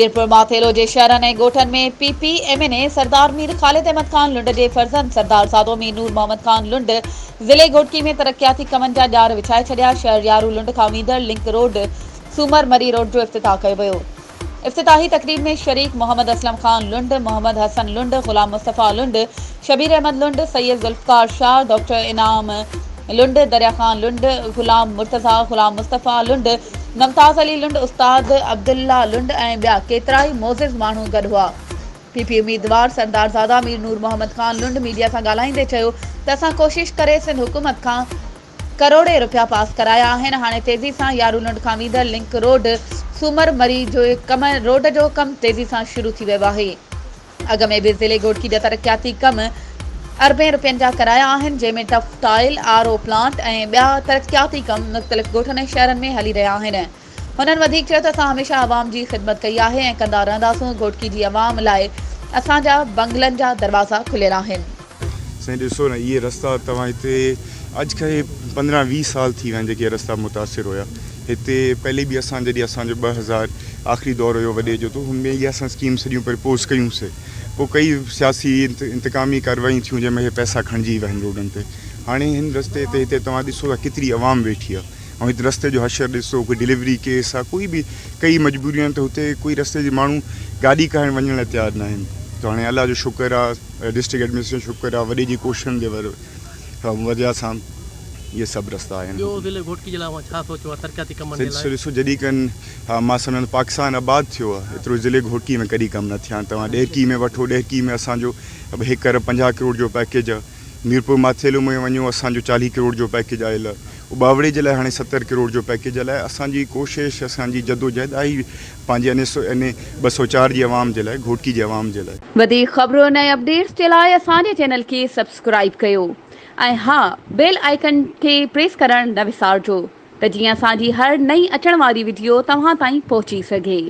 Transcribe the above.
मीरपुर माथेरो जे शहरनि ऐं ॻोठनि में PPMN सरदार मीर ख़ालिद अहमद खान लुंड जे फर्ज़ंद सरदार सादो मीर नूर मोहम्मद खान लुंड ज़िले घोटकी में तरक्याती कमनि जा ॼार विछाए छॾिया। शहर यारू लुंड खां वींदड़ लिंक रोड सूमर मरी रोड जो इफ़्तिताह कयो वियो। इफ़्तिताही तक़रीब में शरीक मोहम्मद असलम खान लुंड, मोहम्मद हसन लुंड, ग़ुलाम मुस्तफ़ा लुंड, शबीर अहमद लुंड, सैयद ज़ुल्फ़कार शाह, डॉक्टर इनाम लुंड, दरिया खान लुंड, ग़ुलाम मुर्तज़ा, ग़ुलाम मुस्तफ़ा लुंड, मुमताज़ अली लुंड, उस्ताद अब्दुल्ला लुंड ऐं ॿिया केतिराई मोज़िज़ माण्हू गॾु हुआ। PP उम्मीदवार सरदार ज़ादा मीर नूर मोहम्मद खान लुंड मीडिया सां ॻाल्हाईंदे चयो त असां कोशिश करे सिंध हुकूमत खां करोड़े रुपया पास कराया आहिनि। हाणे तेज़ी सां यारू लुंड खां वींदड़ लिंक रोड सूमर मरी जो रोड जो कमु तेज़ी सां शुरू थी वियो आहे। अॻ में बि ज़िले घोटकी जा तरक्याती कम अरबें रुपयनि जा कराया आहिनि, जंहिंमें टफ टाइल, RO प्लांट ऐं ॿिया तरक्याती कम मुख़्तलिफ़ ॻोठनि ऐं शहरनि में हली रहिया आहिनि। हुननि वधीक चयो त असां हमेशह आवाम जी ख़िदमत कई आहे ऐं कंदा रहंदासूं। घोटकी जी आवाम लाइ असांजा बंगलनि जा दरवाज़ा खुलियल आहिनि। साईं ॾिसो न, इहे रस्ता तव्हां हिते अॼु खां 15-20 साल थी विया आहिनि जेके रस्ता मुतासिर हुया। हिते पहले बि असां जॾहिं असांजो 2000 आख़िरी दौर हुयो वॾे जो, त हुनमें इहे असां स्कीम सॼियूं प्रपोज़ कयूंसीं। पोइ कई सियासी इंतकामी कार्रवाई थियूं जंहिंमें इहे पैसा खणिजी विया आहिनि रोडनि ते। हाणे हिन रस्ते ते हिते तव्हां ॾिसो त केतिरी आवाम वेठी आहे ऐं हिते रस्ते जो हशर ॾिसो, कोई डिलीवरी केस आहे, कोई बि कई मजबूरियूं आहिनि, त हुते कोई रस्ते जे माण्हू गाॾी खणण वञण लाइ तयारु न आहिनि। त हाणे अलाह जो शुक्र आहे, डिस्ट्रिक्ट एडमिनिस्ट्रेशन शुक्र आहे, वॾे जी कोशिशनि जे वजह सां इहे सभु रस्ता आहिनि। ॾिसो जॾहिं कनि मां सम्झां पाकिस्तान आबाद थियो आहे, एतिरो ज़िले घोटकी में कॾहिं कमु न थिया आहिनि। तव्हां ॾेरकी में वठो, ॾेरकी में असांजो 1 अरब 50 करोड़ जो पैकेज आहे। मीरपुर माथेलो में वञो, असांजो 40 करोड़ जो पैकेज आयल आहे। बावड़े जे लाइ हाणे 70 करोड़ जो पैकेज लाइ असांजी कोशिशि, असांजी जदोजहद आई पंहिंजे 204 जी आवाम जे लाइ, घोटकी जी आवाम जे लाइ। वधीक ख़बरुनि ऐं अपडेट्स जे लाइ असांजे चैनल खे सब्सक्राइब कयो ऐं हा, बेल आइकन खे प्रेस करणु न विसारिजो त जीअं असांजी हर नई अचण वारी वीडियो तव्हां ताईं पहुची सघे।